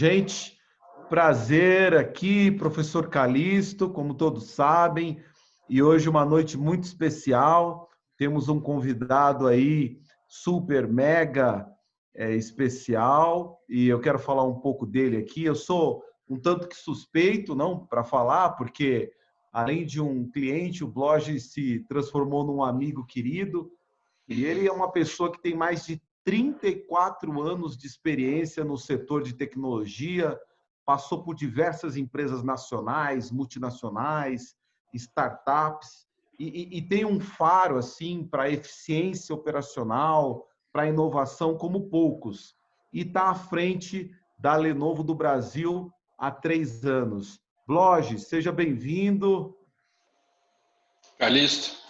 Gente, prazer aqui, professor Calixto, como todos sabem, e hoje uma noite muito especial. Temos um convidado aí super mega especial e eu quero falar um pouco dele aqui. Eu sou um tanto que suspeito, não, para falar, porque além de um cliente, o Bloge se transformou num amigo querido e ele é uma pessoa que tem mais de 34 anos de experiência no setor de tecnologia, passou por diversas empresas nacionais, multinacionais, startups, e tem um faro assim para eficiência operacional, para inovação como poucos. E está à frente da Lenovo do Brasil há 3 anos. Bloge, seja bem-vindo. Calixto,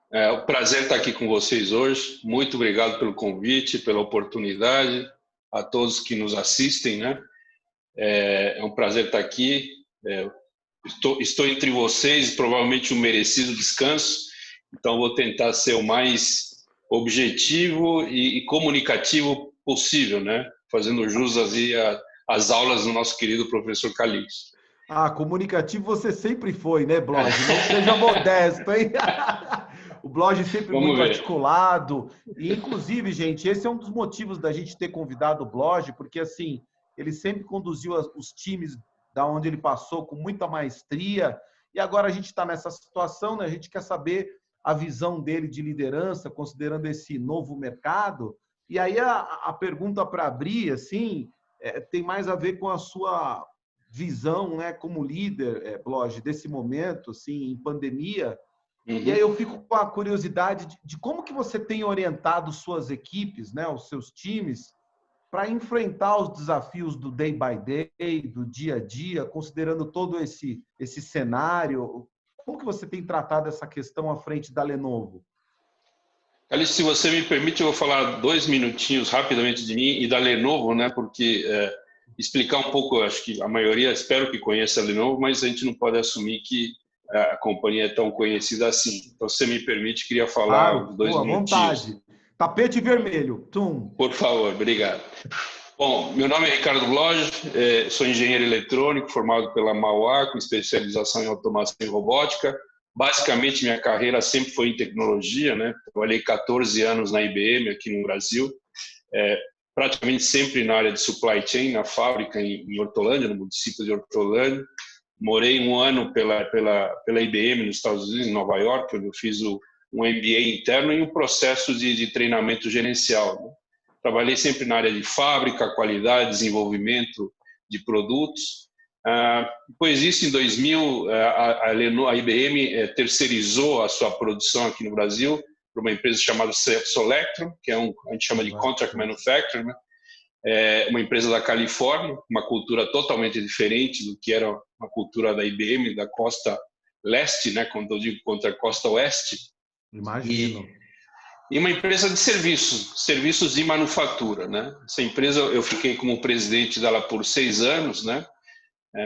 é um prazer estar aqui com vocês hoje. Muito obrigado pelo convite, pela oportunidade, a todos que nos assistem, né? É um prazer estar aqui. Estou entre vocês, provavelmente um merecido descanso, então vou tentar ser o mais objetivo e comunicativo possível, né? Fazendo jus aí às aulas do nosso querido professor Calixto. Ah, comunicativo você sempre foi, né, Bloge? Não seja modesto, hein? O Bloge sempre Vamos muito ver. articulado. E, inclusive, gente, esse é um dos motivos da gente ter convidado o Bloge, porque, assim, ele sempre conduziu os times da onde ele passou com muita maestria. E agora a gente está nessa situação, né? A gente quer saber a visão dele de liderança, considerando esse novo mercado. E aí a pergunta para abrir, assim, tem mais a ver com a sua visão, né, como líder, Bloge, desse momento, assim, em pandemia. E aí eu fico com a curiosidade de como que você tem orientado suas equipes, né, os seus times, para enfrentar os desafios do day by day, do dia a dia, considerando todo esse cenário. Como que você tem tratado essa questão à frente da Lenovo? Calixto, se você me permite, eu vou falar 2 minutinhos rapidamente de mim e da Lenovo, né? Porque explicar um pouco, acho que a maioria, espero que conheça a Lenovo, mas a gente não pode assumir que a companhia é tão conhecida assim. Então, se você me permite, queria falar Claro, dois à minutinhos. vontade. Tapete vermelho. Tum. Por favor, obrigado. Bom, meu nome é Ricardo Bloge, sou engenheiro eletrônico, formado pela Mauá, com especialização em automação e robótica. Basicamente, minha carreira sempre foi em tecnologia, né? Trabalhei 14 anos na IBM aqui no Brasil, praticamente sempre na área de supply chain, na fábrica em Hortolândia, no município de Hortolândia. Morei um ano pela IBM nos Estados Unidos, em Nova York, onde eu fiz um MBA interno e um processo de treinamento gerencial, né? Trabalhei sempre na área de fábrica, qualidade, desenvolvimento de produtos. Depois disso, em 2000, a IBM terceirizou a sua produção aqui no Brasil para uma empresa chamada Solectron, que a gente chama de Contract Manufacturing, né? Uma empresa da Califórnia, uma cultura totalmente diferente do que era a cultura da IBM, da costa leste, né? Quando eu digo contra a costa oeste. Imagino. E uma empresa de serviços de manufatura, né? Essa empresa, eu fiquei como presidente dela por 6 anos, né?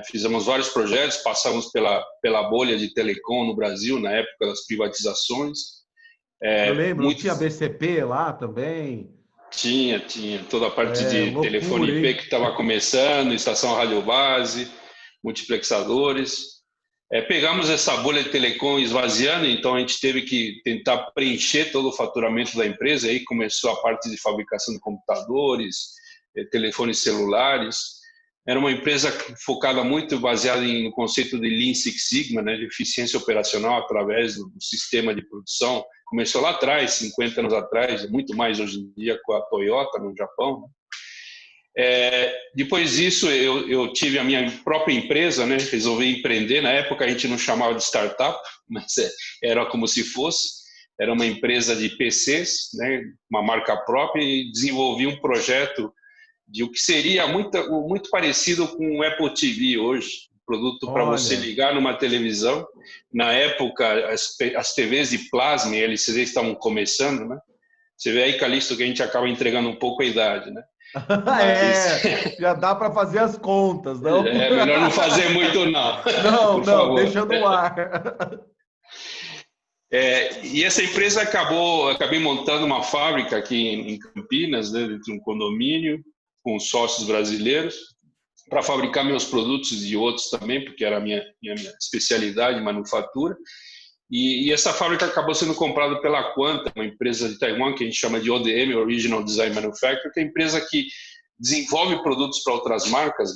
Fizemos vários projetos, passamos pela bolha de telecom no Brasil, na época das privatizações. Eu lembro, não tinha BCP lá também? Tinha toda a parte de telefone Loucura, IP hein? que estava começando, estação radiobase, multiplexadores. Pegamos essa bolha de telecom esvaziando, então a gente teve que tentar preencher todo o faturamento da empresa. Aí começou a parte de fabricação de computadores, telefones celulares. Era uma empresa focada muito baseada no conceito de Lean Six Sigma, né, de eficiência operacional através do sistema de produção. Começou lá atrás, 50 anos atrás, muito mais hoje em dia com a Toyota no Japão, né? Depois disso, eu tive a minha própria empresa, né? Resolvi empreender. Na época a gente não chamava de startup, mas era como se fosse. Era uma empresa de PCs, né? Uma marca própria, e desenvolvi um projeto de o que seria muito parecido com o Apple TV hoje. Produto para você ligar numa televisão. Na época, as TVs de plasma e LCD estavam começando, né? Você vê aí, Calixto, que a gente acaba entregando um pouco a idade, né? Mas... já dá para fazer as contas, não? É melhor não fazer muito, não. Não, Por favor. deixa no ar. E essa empresa acabei montando uma fábrica aqui em Campinas, né, dentro de um condomínio, com sócios brasileiros. para fabricar meus produtos e outros também, porque era a minha especialidade, manufatura. E essa fábrica acabou sendo comprada pela Quanta, uma empresa de Taiwan que a gente chama de ODM, Original Design Manufacturing, que é a empresa que desenvolve produtos para outras marcas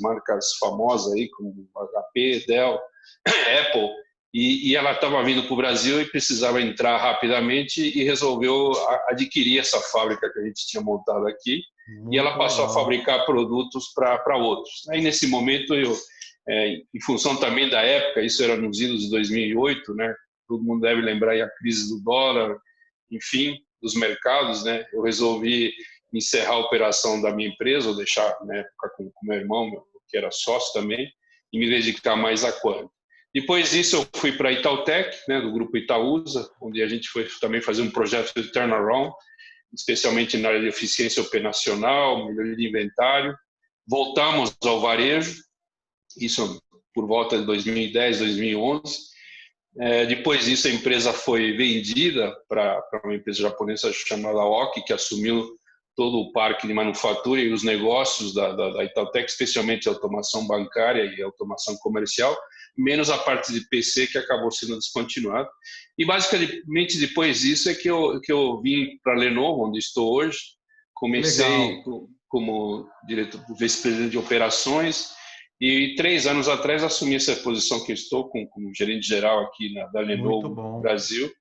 famosas aí, como HP, Dell, Apple, e ela estava vindo para o Brasil e precisava entrar rapidamente e resolveu adquirir essa fábrica que a gente tinha montado aqui. Muito e ela passou legal. A fabricar produtos para outros. Aí, nesse momento, em função também da época, isso era nos idos de 2008, né? Todo mundo deve lembrar aí a crise do dólar, enfim, dos mercados, né? Eu resolvi encerrar a operação da minha empresa, ou deixar, na época, com meu irmão, que era sócio também, e me dedicar mais à Quanta. Depois disso, eu fui para a Itautec, né, do grupo Itaúsa, onde a gente foi também fazer um projeto de turnaround, especialmente na área de eficiência operacional, melhoria de inventário. Voltamos ao varejo, isso por volta de 2010, 2011. Depois disso, a empresa foi vendida para uma empresa japonesa chamada Oki, que assumiu todo o parque de manufatura e os negócios da Itautec, especialmente a automação bancária e a automação comercial, menos a parte de PC, que acabou sendo descontinuada. E, basicamente, depois disso é que eu vim para a Lenovo, onde estou hoje. Comecei como diretor, vice-presidente de operações, e 3 anos atrás assumi essa posição que eu estou como gerente geral aqui da Lenovo Brasil.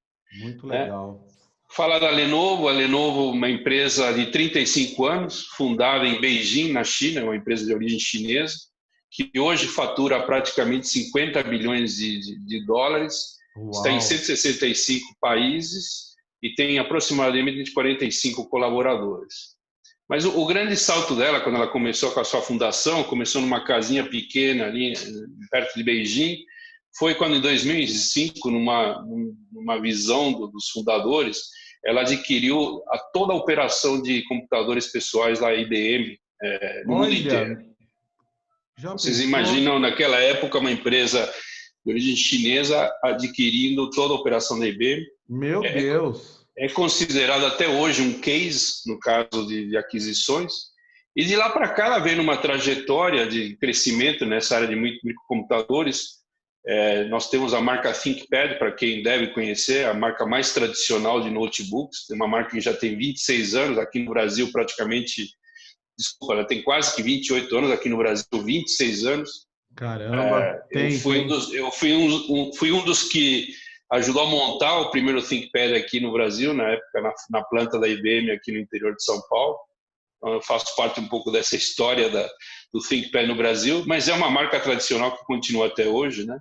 Muito legal. Falar da Lenovo, a Lenovo, uma empresa de 35 anos, fundada em Beijing, na China, uma empresa de origem chinesa, que hoje fatura praticamente 50 bilhões de dólares, Uau. Está em 165 países e tem aproximadamente 45 colaboradores. Mas o grande salto dela, quando ela começou com a sua fundação, começou numa casinha pequena ali, perto de Beijing, foi quando, em 2005, numa visão dos fundadores, ela adquiriu toda a operação de computadores pessoais da IBM no mundo inteiro. Vocês imaginam, naquela época, uma empresa de origem chinesa adquirindo toda a operação da IBM? Meu Deus! É considerado até hoje um case, no caso de aquisições. E de lá para cá, ela vem numa trajetória de crescimento nessa área de microcomputadores. Nós temos a marca ThinkPad, para quem deve conhecer, a marca mais tradicional de notebooks, uma marca que já tem 26 anos, aqui no Brasil praticamente, desculpa, ela tem quase que 28 anos, aqui no Brasil 26 anos. Caramba! Eu fui um dos que ajudou a montar o primeiro ThinkPad aqui no Brasil, na época na planta da IBM aqui no interior de São Paulo. Então, eu faço parte um pouco dessa história do ThinkPad no Brasil, mas é uma marca tradicional que continua até hoje, né?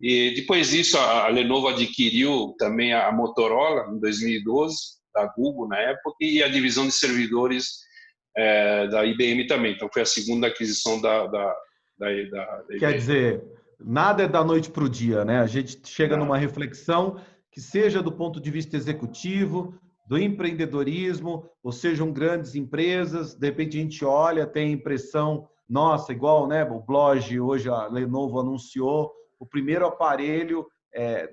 E depois disso, a Lenovo adquiriu também a Motorola, em 2012, da Google na época, e a divisão de servidores da IBM também. Então, foi a segunda aquisição da IBM. Quer dizer, nada é da noite para o dia, né? A gente chega numa reflexão que seja do ponto de vista executivo, do empreendedorismo, ou sejam grandes empresas, de repente a gente olha, tem a impressão, nossa, igual, né? O Blog, hoje a Lenovo anunciou o primeiro aparelho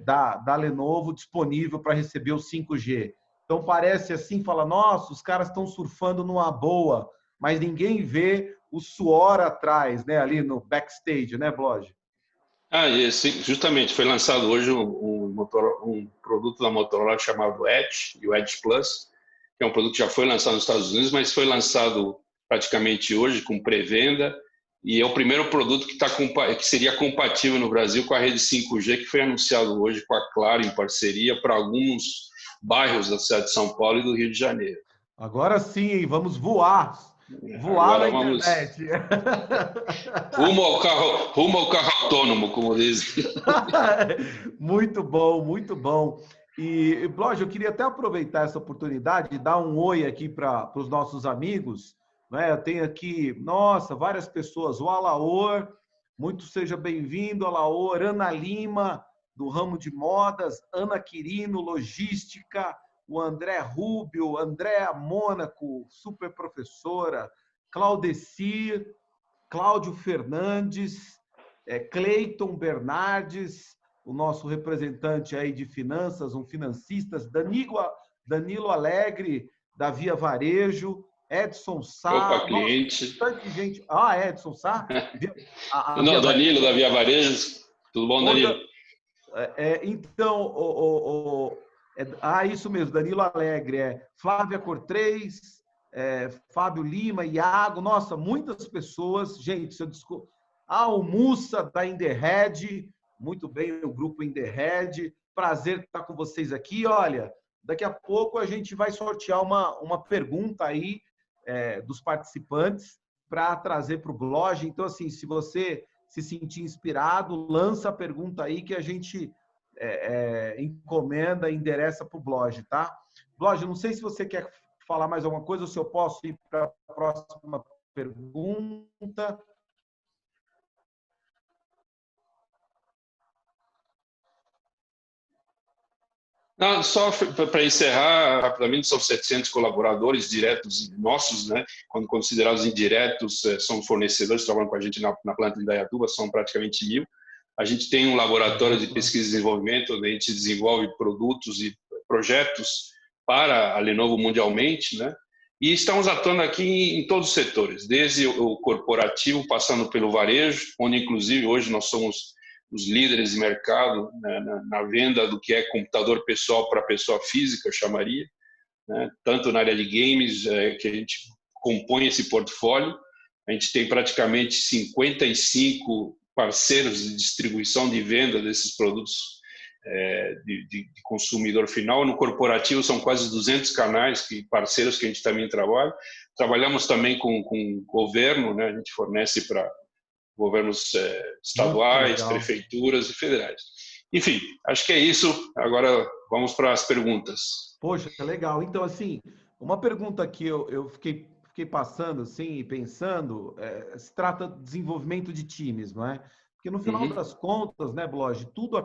da Lenovo disponível para receber o 5G. Então parece assim, fala, nossa, os caras estão surfando numa boa, mas ninguém vê o suor atrás, né? Ali no backstage, né, Blog? Justamente, foi lançado hoje um produto da Motorola chamado Edge, o Edge Plus, que é um produto que já foi lançado nos Estados Unidos, mas foi lançado praticamente hoje com pré-venda, e é o primeiro produto que seria compatível no Brasil com a rede 5G, que foi anunciado hoje com a Claro, em parceria, para alguns bairros da cidade de São Paulo e do Rio de Janeiro. Agora sim, vamos voar na internet. Rumo ao carro autônomo, como dizem. Muito bom, muito bom. E, Blog, eu queria até aproveitar essa oportunidade e dar um oi aqui para os nossos amigos. Né? Eu tenho aqui, nossa, várias pessoas. O Alaor, muito seja bem-vindo, Alaor. Ana Lima, do ramo de modas. Ana Quirino, logística. O André Rubio, Andréa Mônaco, super professora. Claudecir, Cláudio Fernandes, Cleiton Bernardes, o nosso representante aí de finanças, um financista, Danilo Alegre, da Via Varejo, Edson Opa, Sá, nossa, cliente. bastante gente. Ah, Edson Sá? Não, Danilo, da Via Varejos. Tudo bom, Danilo? Então, isso mesmo, Danilo Alegre, Flávia Cortrês, Fábio Lima, Iago, nossa, muitas pessoas, gente, se eu desculpa. O Mussa da Inderhead, muito bem, o grupo Inderhead, prazer estar com vocês aqui. Olha, daqui a pouco a gente vai sortear uma pergunta aí dos participantes para trazer para o blog. Então, assim, se você se sentir inspirado, lança a pergunta aí que a gente encomenda, endereça para o blog, tá? Blog, não sei se você quer falar mais alguma coisa ou se eu posso ir para a próxima pergunta. Não, só para encerrar rapidamente, são 700 colaboradores diretos nossos, né? Quando considerados indiretos, são fornecedores que trabalham com a gente na planta de Indaiatuba, são praticamente 1.000. A gente tem um laboratório de pesquisa e desenvolvimento, onde a gente desenvolve produtos e projetos para a Lenovo mundialmente, né? E estamos atuando aqui em todos os setores, desde o corporativo, passando pelo varejo, onde inclusive hoje nós somos os líderes de mercado, né, na venda do que é computador pessoal para pessoa física, eu chamaria, né? Tanto na área de games, que a gente compõe esse portfólio. A gente tem praticamente 55 parceiros de distribuição de venda desses produtos de consumidor final. No corporativo são quase 200 canais, parceiros que a gente também trabalha. Trabalhamos também com o governo, né? A gente fornece para governos estaduais, prefeituras e federais. Enfim, acho que é isso. Agora vamos para as perguntas. Poxa, legal. Então, assim, uma pergunta que eu fiquei passando, assim, pensando, se trata de desenvolvimento de times, não é? Porque no final das contas, né, Bloge, tudo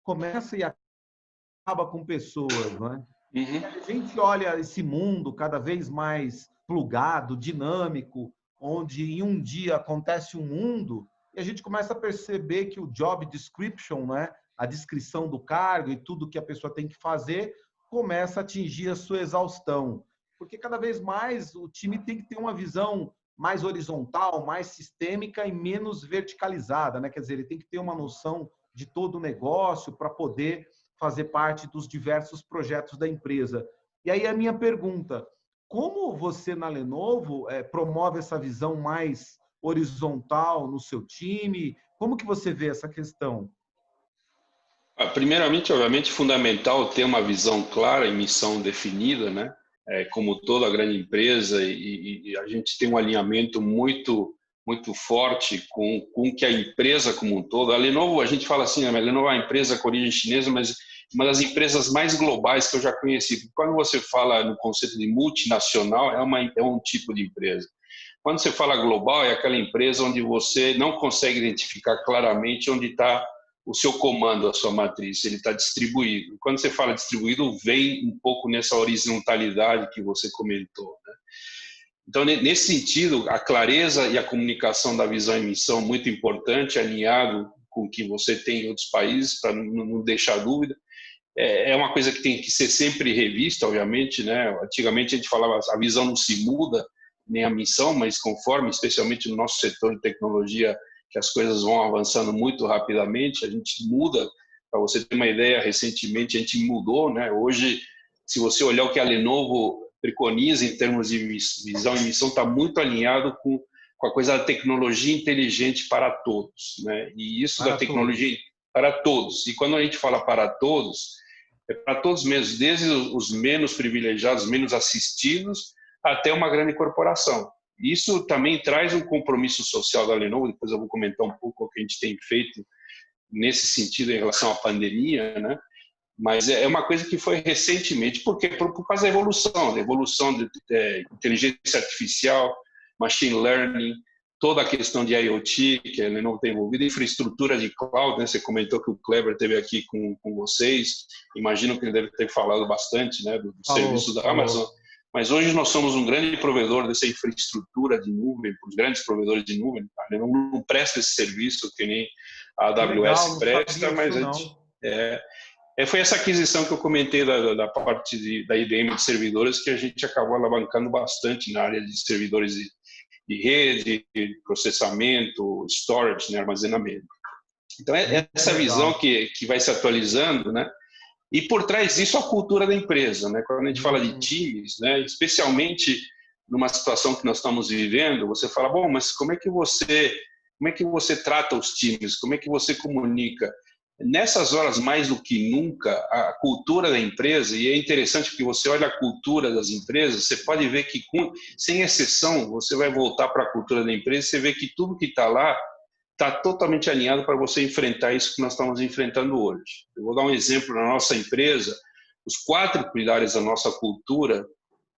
começa e acaba com pessoas, não é? A gente olha esse mundo cada vez mais plugado, dinâmico, onde em um dia acontece um mundo, e a gente começa a perceber que o job description, né, a descrição do cargo e tudo que a pessoa tem que fazer, começa a atingir a sua exaustão. Porque cada vez mais o time tem que ter uma visão mais horizontal, mais sistêmica e menos verticalizada, né? Quer dizer, ele tem que ter uma noção de todo o negócio para poder fazer parte dos diversos projetos da empresa. E aí a minha pergunta, como você na Lenovo promove essa visão mais horizontal no seu time? Como que você vê essa questão? Primeiramente, obviamente, é fundamental ter uma visão clara e missão definida, né? Como toda grande empresa, e a gente tem um alinhamento muito forte com que a empresa como um todo. A Lenovo, a gente fala assim, a Lenovo é uma empresa com origem chinesa, mas uma das empresas mais globais que eu já conheci. Quando você fala no conceito de multinacional, é um tipo de empresa. Quando você fala global, é aquela empresa onde você não consegue identificar claramente onde está o seu comando, a sua matriz, ele está distribuído. Quando você fala distribuído, vem um pouco nessa horizontalidade que você comentou, né? Então, nesse sentido, a clareza e a comunicação da visão e missão muito importante, alinhado com o que você tem em outros países, para não deixar dúvida. É uma coisa que tem que ser sempre revista, obviamente, né? Antigamente a gente falava, a visão não se muda, nem a missão, mas conforme, especialmente no nosso setor de tecnologia, que as coisas vão avançando muito rapidamente, a gente muda. Para você ter uma ideia, recentemente a gente mudou, né? Hoje, se você olhar o que a Lenovo preconiza em termos de visão e missão, está muito alinhado com a coisa da tecnologia inteligente para todos, né? E isso da tecnologia para todos. E quando a gente fala para todos, é para todos mesmo, desde os menos privilegiados, menos assistidos, até uma grande corporação. Isso também traz um compromisso social da Lenovo, depois eu vou comentar um pouco o que a gente tem feito nesse sentido em relação à pandemia, né? Mas é uma coisa que foi recentemente, porque por causa da evolução de inteligência artificial, machine learning, toda a questão de IoT, que a Lenovo tem envolvido, infraestrutura de cloud, né? Você comentou que o Kleber esteve aqui com vocês, imagino que ele deve ter falado bastante, né, do serviço da Amazon. Mas hoje nós somos um grande provedor dessa infraestrutura de nuvem, para os grandes provedores de nuvem. A Lenovo não presta esse serviço que nem a AWS presta, mas a gente, Foi essa aquisição que eu comentei da parte da IBM de servidores que a gente acabou alavancando bastante na área de servidores de rede, de processamento, storage, né, armazenamento. Então, é essa visão que vai se atualizando, né? E por trás disso, a cultura da empresa, né? Quando a gente fala de times, né? Especialmente numa situação que nós estamos vivendo, você fala, bom, mas como é que você trata os times? Como é que você comunica? Nessas horas, mais do que nunca, a cultura da empresa, e é interessante que você olha a cultura das empresas, você pode ver que, sem exceção, você vai voltar para a cultura da empresa, você vê que tudo que está lá está totalmente alinhado para você enfrentar isso que nós estamos enfrentando hoje. Eu vou dar um exemplo na nossa empresa. Os 4 pilares da nossa cultura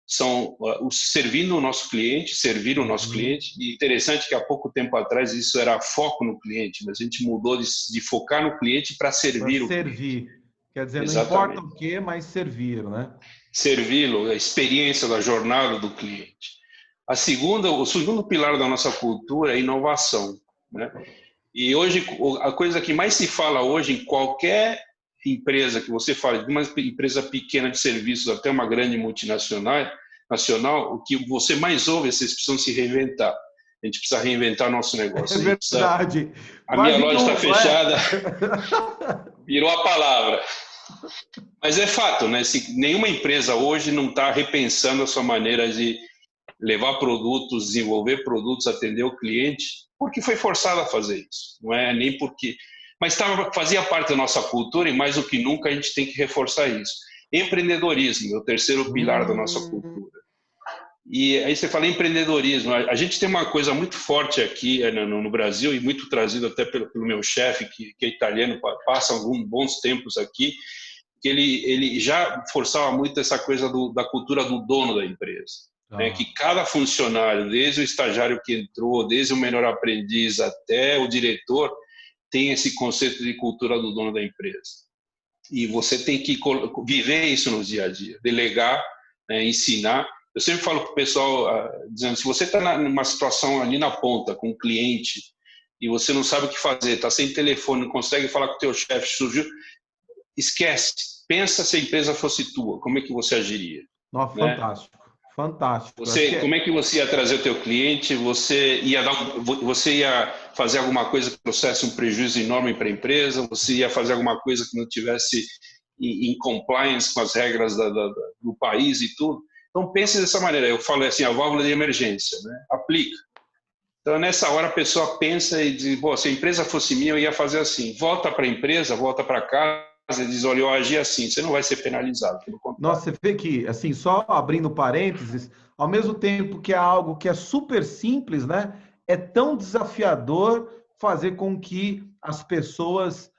são servir o nosso cliente, e interessante que há pouco tempo atrás isso era foco no cliente, mas a gente mudou de focar no cliente para servir o cliente. Quer dizer, Exatamente. Não importa o que, mas servir, né? Servi-lo, a experiência da jornada do cliente. O segundo pilar da nossa cultura é inovação, né? E hoje, a coisa que mais se fala hoje em qualquer empresa que você fale, de uma empresa pequena de serviços até uma grande multinacional, o que você mais ouve é que vocês precisam se reinventar. A gente precisa reinventar nosso negócio. É verdade. A minha loja está fechada, virou a palavra. Mas é fato, né? Nenhuma empresa hoje não está repensando a sua maneira de levar produtos, desenvolver produtos, atender o cliente, porque foi forçado a fazer isso. Não é nem porque... Mas fazia parte da nossa cultura e mais do que nunca a gente tem que reforçar isso. Empreendedorismo é o terceiro pilar da nossa cultura. E aí você fala em empreendedorismo. A gente tem uma coisa muito forte aqui no Brasil e muito trazido até pelo meu chefe, que é italiano, passa alguns bons tempos aqui, que ele já forçava muito essa coisa da cultura do dono da empresa. Né, que cada funcionário, desde o estagiário que entrou, desde o menor aprendiz até o diretor, tem esse conceito de cultura do dono da empresa. E você tem que viver isso no dia a dia, delegar, né, ensinar. Eu sempre falo para o pessoal, dizendo, se você está numa situação ali na ponta, com um cliente, e você não sabe o que fazer, está sem telefone, não consegue falar com o teu chefe, surgiu, esquece, pensa se a empresa fosse tua, como é que você agiria? Nossa, né? Fantástico. Fantástico. Como é que você ia trazer o teu cliente? Você ia fazer alguma coisa que trouxesse um prejuízo enorme para a empresa? Você ia fazer alguma coisa que não tivesse em compliance com as regras do país e tudo? Então pense dessa maneira. Eu falo assim, a válvula de emergência, né? Aplica. Então nessa hora a pessoa pensa e diz, se a empresa fosse minha eu ia fazer assim. Volta para a empresa, volta para casa e diz, olha, eu agi assim. Você não vai ser penalizado. Pelo contrário. Nossa, você vê que, assim, só abrindo parênteses, ao mesmo tempo que é algo que é super simples, né? É tão desafiador fazer com que as pessoas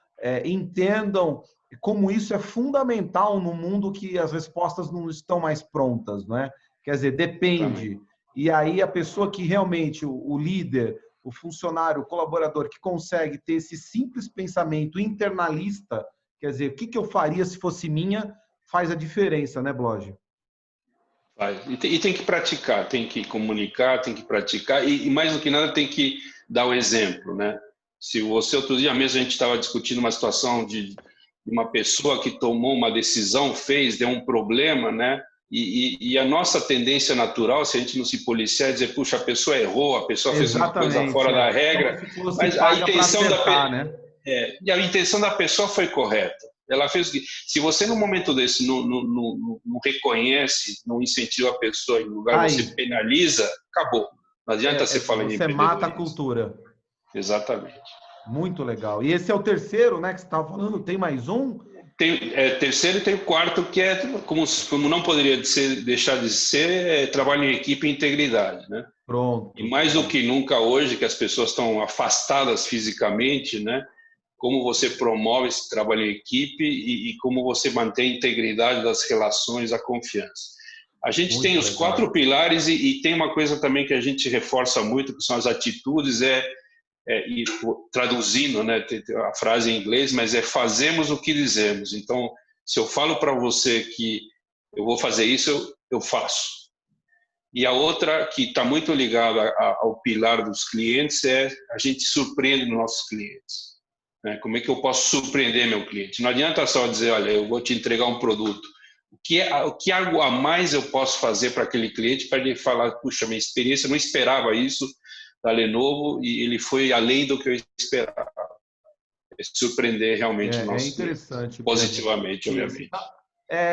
entendam como isso é fundamental no mundo que as respostas não estão mais prontas, né? Quer dizer, depende. E aí a pessoa que realmente, o líder, o funcionário, o colaborador, que consegue ter esse simples pensamento internalista, quer dizer, o que eu faria se fosse minha, faz a diferença, né, Bloge? E tem que praticar, tem que comunicar, tem que praticar e mais do que nada tem que dar o exemplo, né? Se você, outro dia mesmo a gente estava discutindo uma situação de uma pessoa que tomou uma decisão, deu um problema, né? E a nossa tendência natural, se a gente não se policiar, é dizer, puxa, a pessoa errou, a pessoa fez uma coisa fora da regra, mas a intenção e a intenção da pessoa foi correta. Ela fez o que? Se você, num momento desse, não reconhece, não incentiva a pessoa, em lugar você penaliza, acabou. Não adianta você falar em empreendedorismo. Você mata a cultura. Exatamente. Muito legal. E esse é o terceiro, né, que você estava falando? Tem mais um? Tem terceiro e tem o quarto, que é, como não poderia deixar de ser, trabalho em equipe e integridade, né? Pronto. E mais do que nunca hoje, que as pessoas estão afastadas fisicamente, né? Como você promove esse trabalho em equipe e como você mantém a integridade das relações, a confiança. A gente tem os 4 pilares e tem uma coisa também que a gente reforça muito, que são as atitudes, e traduzindo, né, a frase em inglês, mas fazemos o que dizemos. Então, se eu falo para você que eu vou fazer isso, eu faço. E a outra, que está muito ligada ao pilar dos clientes, a gente surpreende nossos clientes. né? Como é que eu posso surpreender meu cliente? Não adianta só dizer, olha, eu vou te entregar um produto. O que algo a mais eu posso fazer para aquele cliente para ele falar, puxa, minha experiência, eu não esperava isso da Lenovo e ele foi além do que eu esperava. É surpreender realmente o É nosso cliente, interessante mesmo. positivamente, Isso. obviamente.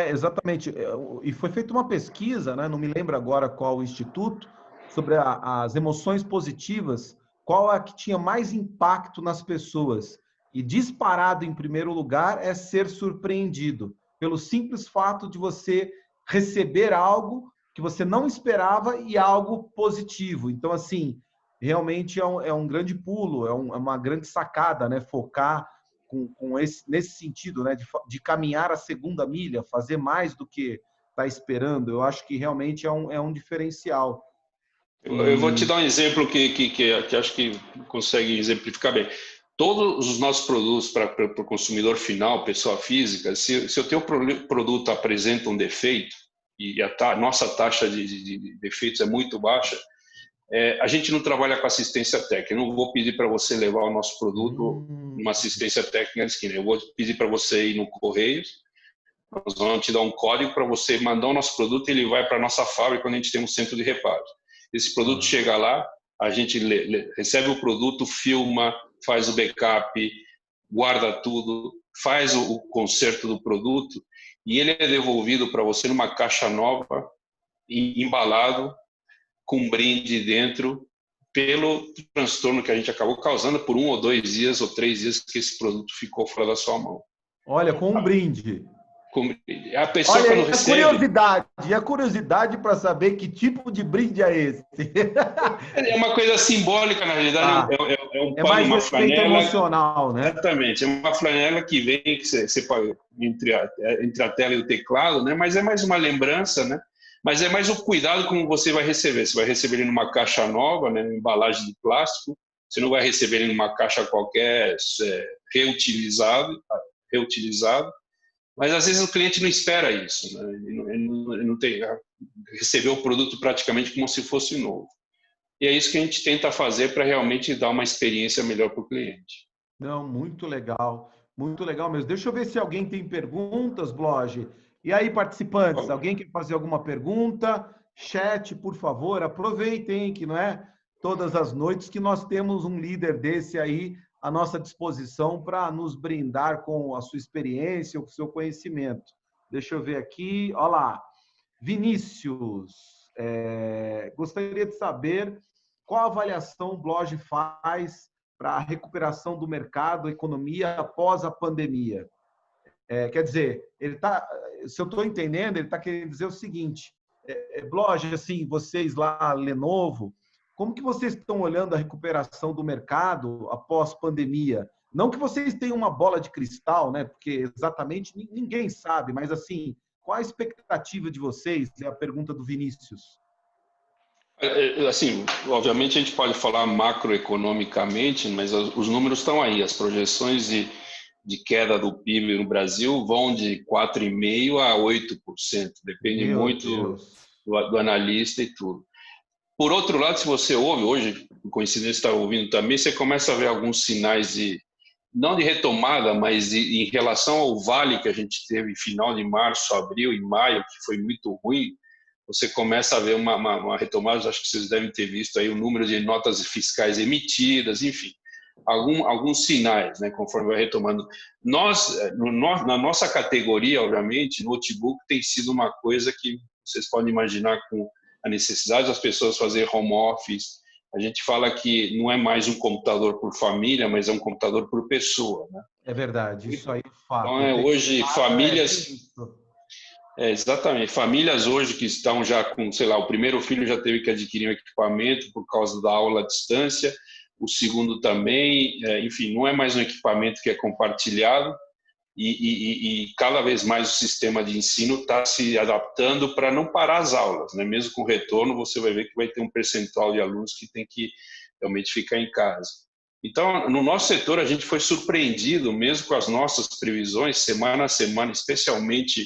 Exatamente. E foi feita uma pesquisa, né? Não me lembro agora qual o instituto, sobre as emoções positivas, qual a que tinha mais impacto nas pessoas. E disparado em primeiro lugar é ser surpreendido, pelo simples fato de você receber algo que você não esperava e algo positivo. Então, assim, realmente é um grande pulo, é uma grande sacada, né? Focar nesse sentido, né, de caminhar a segunda milha, fazer mais do que está esperando. Eu acho que realmente é um diferencial. Eu vou te dar um exemplo que acho que consegue exemplificar bem. Todos os nossos produtos para o consumidor final, pessoa física, se o teu produto apresenta um defeito e a nossa taxa de defeitos é muito baixa, a gente não trabalha com assistência técnica. Eu não vou pedir para você levar o nosso produto numa assistência técnica na esquina. Eu vou pedir para você ir no Correios, nós vamos te dar um código para você mandar o nosso produto e ele vai para a nossa fábrica, onde a gente tem um centro de reparo. Esse produto chega lá, a gente recebe o produto, filma, faz o backup, guarda tudo, faz o conserto do produto e ele é devolvido para você numa caixa nova, embalado, com um brinde dentro, pelo transtorno que a gente acabou causando por 1 ou 2 dias ou 3 dias que esse produto ficou fora da sua mão. Olha, com um brinde. A pessoa Olha, quando e recebe... a curiosidade para saber que tipo de brinde é esse. É uma coisa simbólica, na realidade, é um pano, mais uma respeito flanela. emocional, né? Exatamente, é uma flanela que vem que você pode, entre a tela e o teclado, né? Mas é mais uma lembrança, né? Mas é mais o cuidado como você vai receber. Você vai receber ele numa caixa nova, né? Uma embalagem de plástico. Você não vai receber ele numa caixa qualquer, reutilizado. Mas às vezes o cliente não espera isso, né? Ele não tem, recebeu o produto praticamente como se fosse novo. E é isso que a gente tenta fazer para realmente dar uma experiência melhor para o cliente. Não, muito legal mesmo. Deixa eu ver se alguém tem perguntas, Bloge. E aí, participantes, alguém quer fazer alguma pergunta? Chat, por favor, aproveitem que não é todas as noites que nós temos um líder desse aí à nossa disposição para nos brindar com a sua experiência, com o seu conhecimento. Deixa eu ver aqui, olha lá. Vinícius, gostaria de saber qual avaliação o Bloge faz para a recuperação do mercado, economia após a pandemia. Quer dizer, se eu estou entendendo, ele está querendo dizer o seguinte, Bloge, assim, vocês lá, Lenovo, como que vocês estão olhando a recuperação do mercado após pandemia? Não que vocês tenham uma bola de cristal, né? Porque exatamente ninguém sabe, mas assim, qual a expectativa de vocês? É a pergunta do Vinícius. Assim, obviamente a gente pode falar macroeconomicamente, mas os números estão aí. As projeções de queda do PIB no Brasil vão de 4,5% a 8%. Depende muito do analista e tudo. Por outro lado, se você ouve, hoje, por coincidência está ouvindo também, você começa a ver alguns sinais não de retomada, mas em relação ao vale que a gente teve em final de março, abril e maio, que foi muito ruim, você começa a ver uma retomada. Acho que vocês devem ter visto aí o número de notas fiscais emitidas, enfim, alguns sinais, né, conforme vai retomando. Na nossa categoria, obviamente, notebook tem sido uma coisa que vocês podem imaginar, com a necessidade das pessoas fazer home office. A gente fala que não é mais um computador por família, mas é um computador por pessoa, né? É verdade, isso aí é fato. Então, hoje, famílias... exatamente. Famílias hoje que estão já com, sei lá, o primeiro filho já teve que adquirir um equipamento por causa da aula à distância, o segundo também, enfim, não é mais um equipamento que é compartilhado e cada vez mais o sistema de ensino está se adaptando para não parar as aulas, né? Mesmo com retorno, você vai ver que vai ter um percentual de alunos que tem que realmente ficar em casa. Então, no nosso setor, a gente foi surpreendido, mesmo com as nossas previsões, semana a semana, especialmente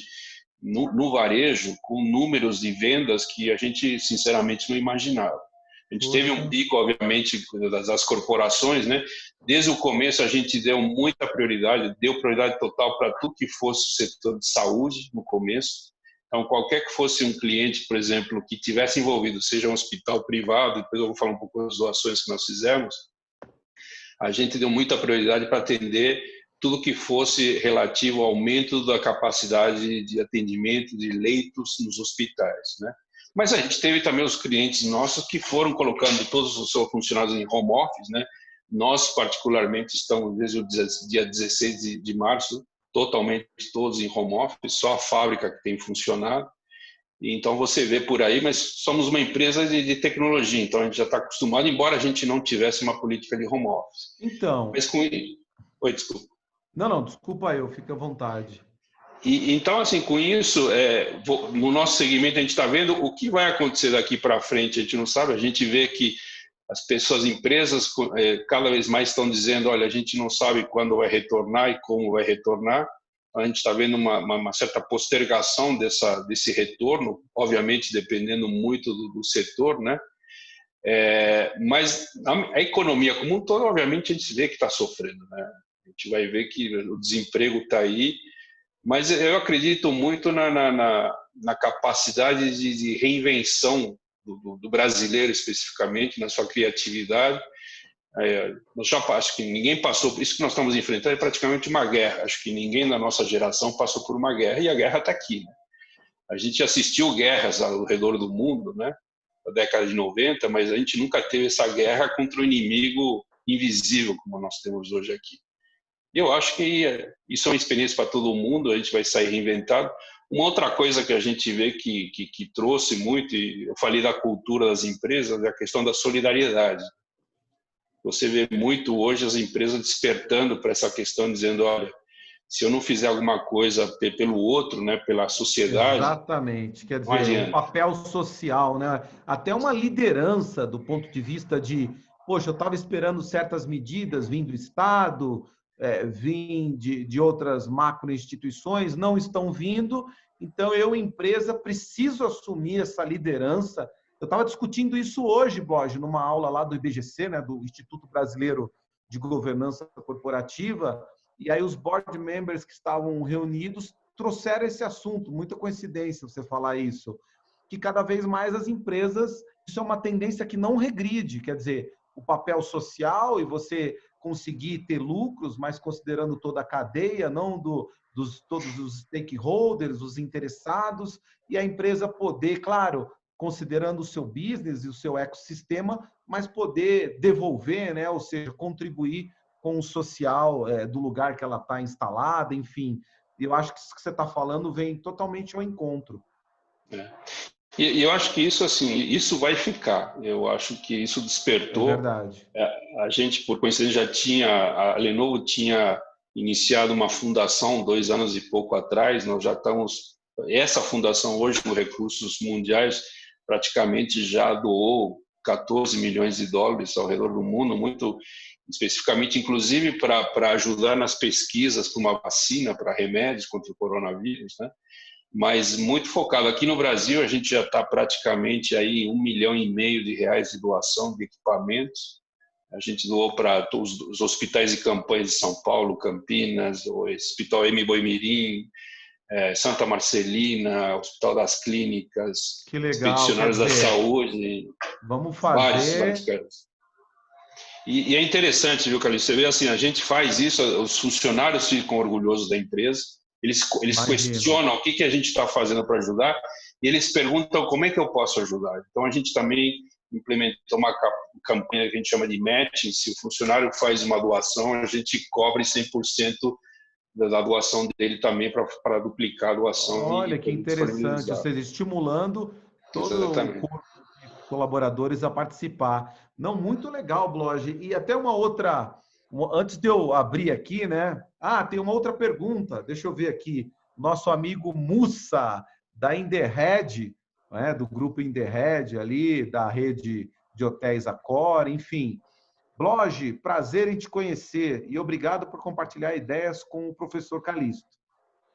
no varejo, com números de vendas que a gente, sinceramente, não imaginava. A gente teve um pico, obviamente, das corporações, né? Desde o começo a gente deu muita prioridade, deu prioridade total para tudo que fosse o setor de saúde no começo. Então, qualquer que fosse um cliente, por exemplo, que tivesse envolvido, seja um hospital privado, depois eu vou falar um pouco das doações que nós fizemos, a gente deu muita prioridade para atender tudo que fosse relativo ao aumento da capacidade de atendimento de leitos nos hospitais, né? Mas a gente teve também os clientes nossos que foram colocando todos os seus funcionários em home office, né? Nós, particularmente, estamos desde o dia 16 de março, totalmente todos em home office, só a fábrica que tem funcionado. Então, você vê por aí, mas somos uma empresa de tecnologia, então a gente já está acostumado, embora a gente não tivesse uma política de home office. Então... Mas com... Oi, desculpa. Não, desculpa eu, fique à vontade. Então, assim, com isso, no nosso segmento, a gente está vendo o que vai acontecer daqui para frente, a gente não sabe, a gente vê que as pessoas, empresas, cada vez mais estão dizendo, olha, a gente não sabe quando vai retornar e como vai retornar, a gente está vendo uma certa postergação desse retorno, obviamente dependendo muito do setor, né? Mas a economia como um todo, obviamente, a gente vê que está sofrendo, né? A gente vai ver que o desemprego está aí, mas eu acredito muito na capacidade de reinvenção do brasileiro, especificamente, na sua criatividade. Acho que ninguém passou por isso que nós estamos enfrentando, é praticamente uma guerra. Acho que ninguém da nossa geração passou por uma guerra, e a guerra está aqui, né? A gente assistiu guerras ao redor do mundo, né, na década de 90, mas a gente nunca teve essa guerra contra um inimigo invisível como nós temos hoje aqui. Eu acho que isso é uma experiência para todo mundo, a gente vai sair reinventado. Uma outra coisa que a gente vê que trouxe muito, e eu falei da cultura das empresas, é a questão da solidariedade. Você vê muito hoje as empresas despertando para essa questão, dizendo, olha, se eu não fizer alguma coisa pelo outro, né, pela sociedade... Exatamente, quer dizer, o papel social, né? Até uma liderança do ponto de vista de, poxa, eu estava esperando certas medidas vindo do Estado, vim de outras macroinstituições, não estão vindo, então eu, empresa, preciso assumir essa liderança. Eu estava discutindo isso hoje, Borges, numa aula lá do IBGC, né, do Instituto Brasileiro de Governança Corporativa, e aí os board members que estavam reunidos trouxeram esse assunto, muita coincidência você falar isso, que cada vez mais as empresas, isso é uma tendência que não regride, quer dizer, o papel social e você conseguir ter lucros, mas considerando toda a cadeia, não todos os stakeholders, os interessados, e a empresa poder, claro, considerando o seu business e o seu ecossistema, mas poder devolver, né, ou seja, contribuir com o social do lugar que ela está instalada, enfim. Eu acho que isso que você está falando vem totalmente ao encontro. E eu acho que isso, assim, isso vai ficar. Eu acho que isso despertou. É verdade. A gente, por coincidência, a Lenovo tinha iniciado uma fundação 2 anos e pouco atrás. Nós já estamos... Essa fundação hoje, com recursos mundiais, praticamente já doou 14 milhões de dólares ao redor do mundo, muito especificamente, inclusive, para ajudar nas pesquisas para uma vacina, para remédios contra o coronavírus, né? Mas muito focado. Aqui no Brasil, a gente já está praticamente aí R$1,5 milhão de doação de equipamentos. A gente doou para todos os hospitais e campanhas de São Paulo, Campinas, o Hospital M. Boimirim, Santa Marcelina, Hospital das Clínicas, que legal, Expedicionários da Saúde. Vamos fazer... Vários caras. E é interessante, viu, Calixto? Você vê assim, a gente faz isso, os funcionários ficam orgulhosos da empresa, eles questionam o que a gente está fazendo para ajudar, e eles perguntam como é que eu posso ajudar. Então, a gente também implementou uma campanha que a gente chama de matching. Se o funcionário faz uma doação, a gente cobre 100% da doação dele também para duplicar a doação. Olha, que interessante, ou seja, estimulando todo o corpo de colaboradores a participar. Não, muito legal, Bloge. E até uma outra, antes de eu abrir aqui, né? Tem uma outra pergunta, deixa eu ver aqui. Nosso amigo Mussa, da Inderhead, né, do grupo Inderhead ali, da rede de hotéis Accor, enfim. Bloge, prazer em te conhecer e obrigado por compartilhar ideias com o professor Calixto.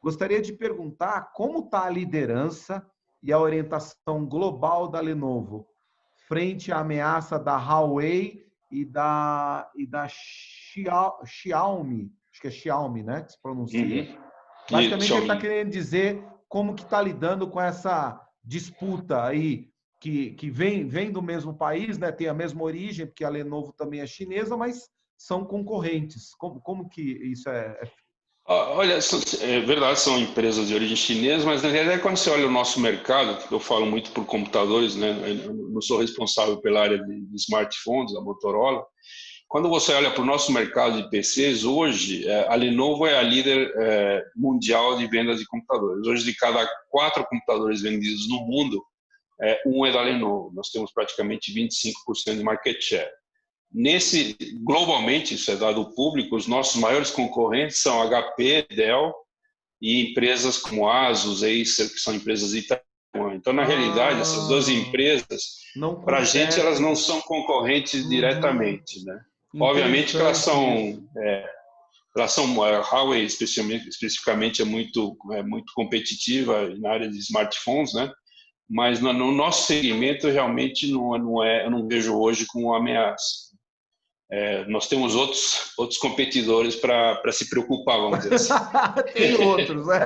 Gostaria de perguntar como está a liderança e a orientação global da Lenovo, frente à ameaça da Huawei e da Xiaomi, acho que é Xiaomi, né, que se pronuncia. Uhum. E Basicamente, ele está Xiaomi. querendo dizer como que está lidando com essa disputa aí, que vem do mesmo país, né, tem a mesma origem, porque a Lenovo também é chinesa, mas são concorrentes. Como que isso é? Olha, é verdade, são empresas de origem chinesa, mas na realidade, quando você olha o nosso mercado, eu falo muito por computadores, né? Eu não sou responsável pela área de smartphones, da Motorola. Quando você olha para o nosso mercado de PCs, hoje a Lenovo é a líder mundial de vendas de computadores. Hoje, de cada 4 computadores vendidos no mundo, um é da Lenovo. Nós temos praticamente 25% de market share. Globalmente, isso é dado público, os nossos maiores concorrentes são HP, Dell e empresas como Asus, Acer, que são empresas de Taiwan. Então, na realidade, essas duas empresas, Não para a gente, elas competem. não são concorrentes diretamente, né? Obviamente que Interessante isso. elas são a Huawei especificamente é muito competitiva na área de smartphones, né? Mas no nosso segmento realmente eu não vejo hoje como uma ameaça. Nós temos outros competidores para se preocupar, vamos dizer assim. Tem outros, né?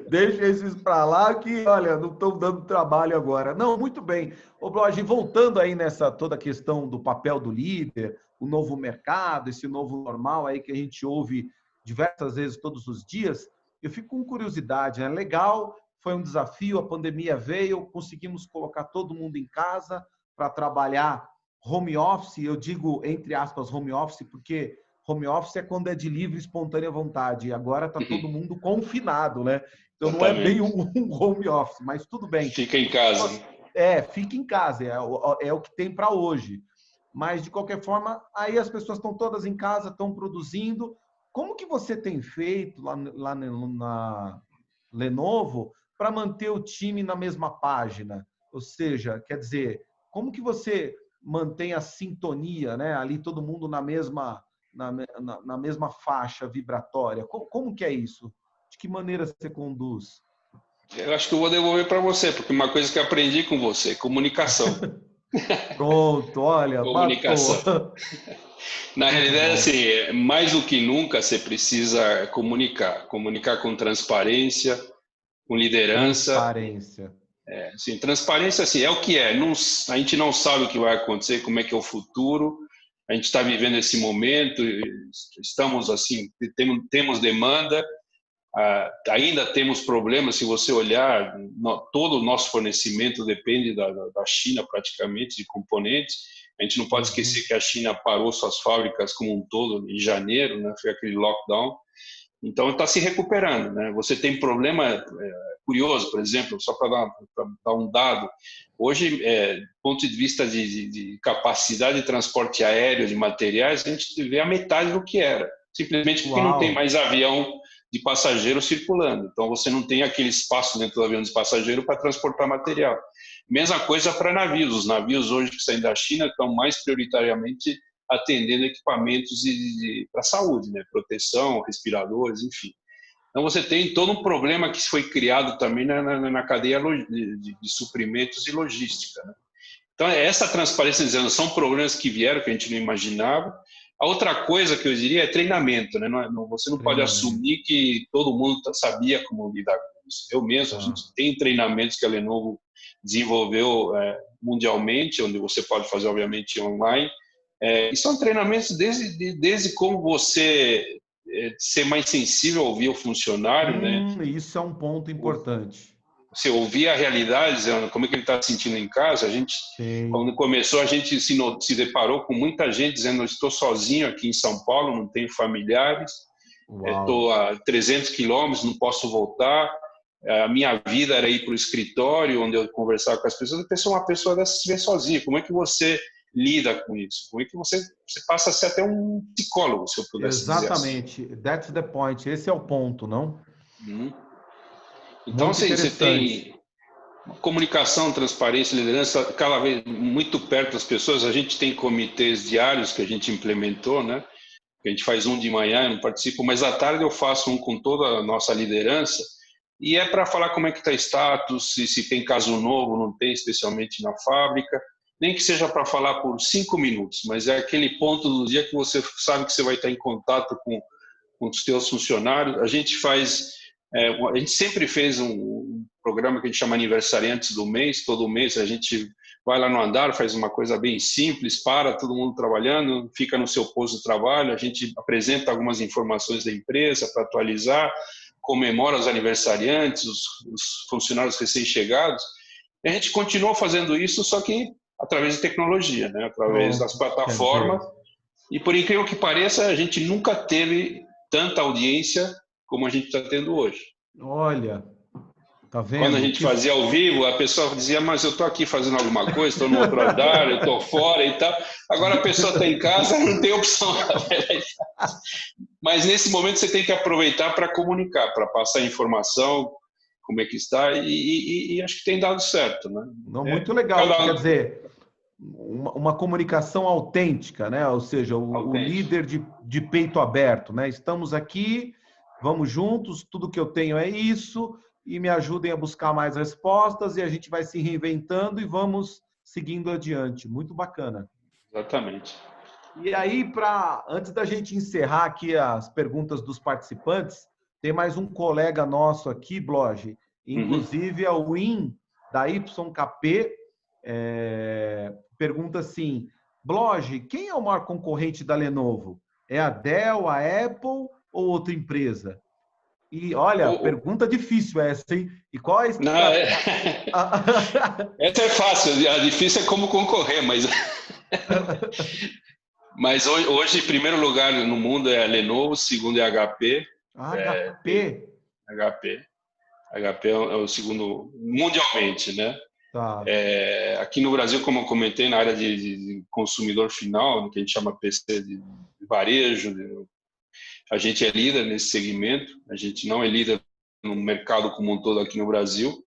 Deixa esses para lá que, olha, não estão dando trabalho agora. Não, muito bem. Ô, Bloge, voltando aí nessa toda a questão do papel do líder, o novo mercado, esse novo normal aí que a gente ouve diversas vezes todos os dias, eu fico com curiosidade, né? Legal, foi um desafio, a pandemia veio, conseguimos colocar todo mundo em casa para trabalhar home office, eu digo entre aspas home office, porque home office é quando é de livre e espontânea vontade. Agora está todo mundo confinado, né? Então não é bem Exatamente. um home office, mas tudo bem. Fica em casa. Fica em casa, é o que tem para hoje. Mas, de qualquer forma, aí as pessoas estão todas em casa, estão produzindo. Como que você tem feito lá na Lenovo para manter o time na mesma página? Ou seja, quer dizer, como que você mantém a sintonia, né? Ali todo mundo na mesma faixa vibratória. Como que é isso? De que maneira você conduz? Eu acho que eu vou devolver para você, porque uma coisa que eu aprendi com você, comunicação. Pronto, olha, matou. Comunicação. Na Muito realidade, bom. assim, mais do que nunca você precisa comunicar. Comunicar com transparência, com liderança. Transparência. Assim, transparência assim, é o que é. Não, a gente não sabe o que vai acontecer, como é que é o futuro. A gente está vivendo esse momento, estamos assim, temos demanda, ainda temos problemas. Se você olhar, todo o nosso fornecimento depende da China praticamente, de componentes. A gente não pode esquecer que a China parou suas fábricas como um todo em janeiro, né? Foi aquele lockdown. Então está se recuperando, né? Você tem problema curioso, por exemplo, só para dar um dado. Hoje, do ponto de vista de capacidade de transporte aéreo de materiais, a gente vê a metade do que era, simplesmente porque não tem Uau! mais avião de passageiro circulando. Então você não tem aquele espaço dentro do avião de passageiro para transportar material. Mesma coisa para navios. Os navios hoje que saem da China estão mais prioritariamente atendendo equipamentos para a saúde, né? Proteção, respiradores, enfim. Então você tem todo um problema que foi criado também na cadeia de suprimentos e logística, né? Então essa transparência dizendo são problemas que vieram que a gente não imaginava. A outra coisa que eu diria é treinamento, né? Você não pode Treinamento. assumir que todo mundo sabia como lidar com isso. Eu mesmo, a gente Tá. tem treinamentos que a Lenovo desenvolveu mundialmente, onde você pode fazer obviamente online. E são treinamentos desde como você ser mais sensível a ouvir o funcionário, né? Isso é um ponto importante. Você ouvir a realidade, dizendo como é que ele está se sentindo em casa. A gente, Sim. quando começou, a gente se deparou com muita gente dizendo: eu estou sozinho aqui em São Paulo, não tenho familiares, Uau. estou a 300 quilômetros, não posso voltar. A minha vida era ir para o escritório, onde eu conversava com as pessoas. Uma pessoa dessa se vê sozinha. Como é que você lida com isso? Como é que você passa a ser até um psicólogo, se eu pudesse dizer assim? Exatamente. That's the point. Esse é o ponto, não? Então, Muito assim, você interessante. tem comunicação, transparência, liderança cada vez muito perto das pessoas. A gente tem comitês diários que a gente implementou, né? A gente faz um de manhã, eu não participo, mas à tarde eu faço um com toda a nossa liderança, e é para falar como é que está o status, se tem caso novo, não tem, especialmente na fábrica. nem que seja para falar por 5 minutos, mas é aquele ponto do dia que você sabe que você vai estar em contato com os seus funcionários. A gente sempre fez um programa que a gente chama Aniversariantes do Mês. Todo mês a gente vai lá no andar, faz uma coisa bem simples, para todo mundo trabalhando, fica no seu posto de trabalho, a gente apresenta algumas informações da empresa para atualizar, comemora os aniversariantes, os funcionários recém-chegados. E a gente continua fazendo isso, só que através de tecnologia, né? Através das plataformas. E por incrível que pareça, a gente nunca teve tanta audiência como a gente está tendo hoje. Olha, tá vendo? Quando a gente fazia ao vivo, a pessoa dizia, mas eu estou aqui fazendo alguma coisa, estou no outro andar, eu estou fora e tal. Agora a pessoa está em casa, não tem opção. Mas nesse momento você tem que aproveitar para comunicar, para passar informação, como é que está, e acho que tem dado certo, né? Não, muito legal, quer dizer, uma comunicação autêntica, né? Ou seja, o líder de peito aberto, né? Estamos aqui, vamos juntos, tudo que eu tenho é isso, e me ajudem a buscar mais respostas, e a gente vai se reinventando e vamos seguindo adiante. Muito bacana. Exatamente. E aí, antes da gente encerrar aqui as perguntas dos participantes, tem mais um colega nosso aqui, Bloge, inclusive é o Win, da YKP, pergunta assim, Bloge, quem é o maior concorrente da Lenovo? É a Dell, a Apple ou outra empresa? E olha, pergunta difícil essa, hein? E qual a estratégia? Essa é fácil, a difícil é como concorrer, mas... Mas hoje, em primeiro lugar no mundo é a Lenovo, segundo é a HP. HP é o segundo mundialmente, né? Tá. Aqui no Brasil, como eu comentei, na área de consumidor final, que a gente chama PC de varejo, a gente é líder nesse segmento, a gente não é líder no mercado como um todo aqui no Brasil,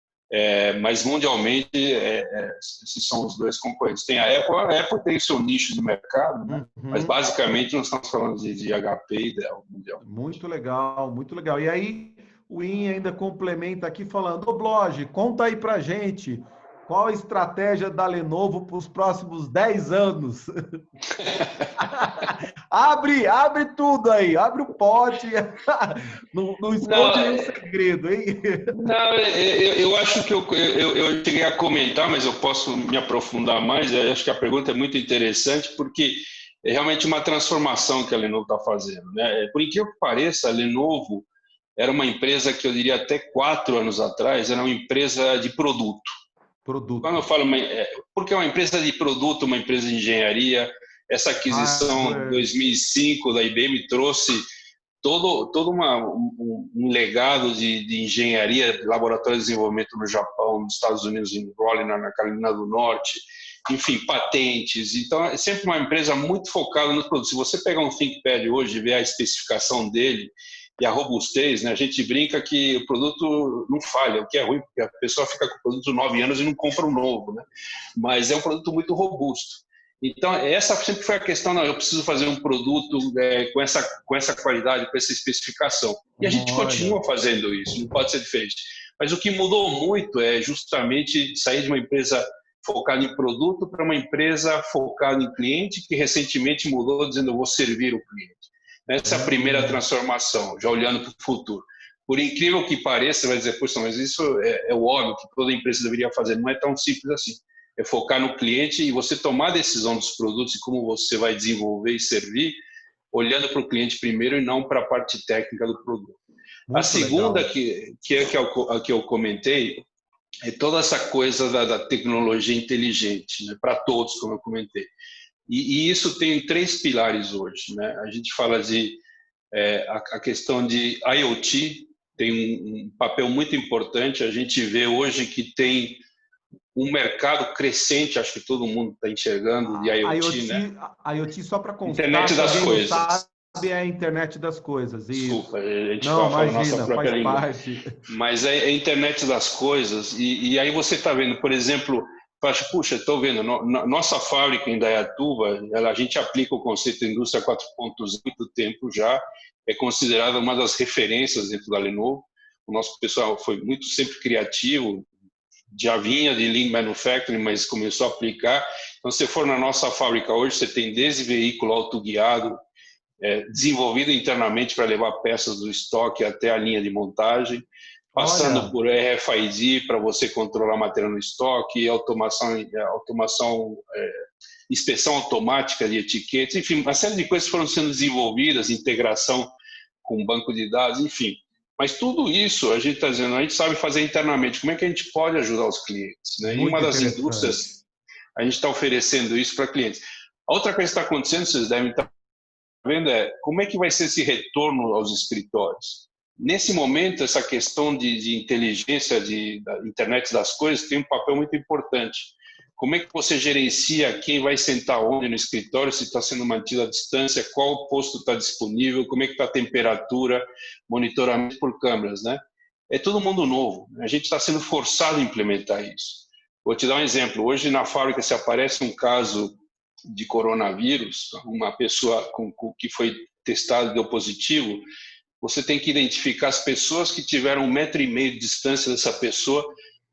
mas mundialmente esses são os dois concorrentes. Tem a Apple tem seu nicho de mercado, né? Mas basicamente nós estamos falando de HP e Dell mundial. Muito legal, muito legal. E aí o IN ainda complementa aqui falando, ô Bloge, conta aí pra gente qual a estratégia da Lenovo para os próximos 10 anos. abre tudo aí, abre o pote, não esconde nenhum segredo, hein? Não, eu acho que eu cheguei a comentar, mas eu posso me aprofundar mais. Eu acho que a pergunta é muito interessante, porque é realmente uma transformação que a Lenovo está fazendo, né? Por incrível que pareça, a Lenovo era uma empresa que eu diria até 4 anos atrás, era uma empresa de produto. Quando eu falo, porque é uma empresa de produto, uma empresa de engenharia, essa aquisição em 2005 da IBM trouxe todo um legado de engenharia, laboratório de desenvolvimento no Japão, nos Estados Unidos, em Raleigh, na Carolina do Norte, enfim, patentes. Então, é sempre uma empresa muito focada nos produtos. Se você pegar um ThinkPad hoje e ver a especificação dele e a robustez, né, a gente brinca que o produto não falha, o que é ruim, porque a pessoa fica com o produto 9 anos e não compra um novo, né? Mas é um produto muito robusto. Então, essa sempre foi a questão, não, eu preciso fazer um produto com essa qualidade, com essa especificação. E a gente continua fazendo isso, não pode ser diferente. Mas o que mudou muito é justamente sair de uma empresa focada em produto para uma empresa focada em cliente, que recentemente mudou dizendo, eu vou servir o cliente. Essa é a primeira transformação, já olhando para o futuro. Por incrível que pareça, você vai dizer, poxa, mas isso é o óbvio que toda empresa deveria fazer. Não é tão simples assim. É focar no cliente e você tomar a decisão dos produtos e como você vai desenvolver e servir, olhando para o cliente primeiro e não para a parte técnica do produto. A segunda, que eu comentei, é toda essa coisa da tecnologia inteligente, né, para todos, como eu comentei. E isso tem 3 pilares hoje, né? A gente fala de a questão de IoT, tem um papel muito importante. A gente vê hoje que tem um mercado crescente, acho que todo mundo está enxergando, de IoT, né? IoT, só para constar, internet das coisas. Sabe, é a internet das coisas. Desculpa, a gente fala a nossa própria língua. Parte. Mas é a internet das coisas. E aí você está vendo, por exemplo, puxa, estou vendo, nossa fábrica em Indaiatuba, a gente aplica o conceito de indústria 4.0 há muito tempo já, é considerada uma das referências dentro da Lenovo. O nosso pessoal foi muito sempre criativo, já vinha de Lean Manufacturing, mas começou a aplicar. Então, se você for na nossa fábrica hoje, você tem desde veículo autoguiado, desenvolvido internamente para levar peças do estoque até a linha de montagem, passando por RFID para você controlar a matéria no estoque, automação, inspeção automática de etiquetas, enfim, uma série de coisas foram sendo desenvolvidas, integração com banco de dados, enfim. Mas tudo isso, a gente está dizendo, a gente sabe fazer internamente, como é que a gente pode ajudar os clientes, né? Em uma das indústrias, a gente está oferecendo isso para clientes. A outra coisa que está acontecendo, vocês devem estar vendo, como é que vai ser esse retorno aos escritórios. Nesse momento, essa questão de inteligência, da internet das coisas, tem um papel muito importante. Como é que você gerencia quem vai sentar onde no escritório, se está sendo mantida a distância, qual posto está disponível, como é que está a temperatura, monitoramento por câmeras, né? É todo mundo novo. A gente está sendo forçado a implementar isso. Vou te dar um exemplo. Hoje na fábrica, se aparece um caso de coronavírus, uma pessoa que foi testada e deu positivo, você tem que identificar as pessoas que tiveram 1,5 metro de distância dessa pessoa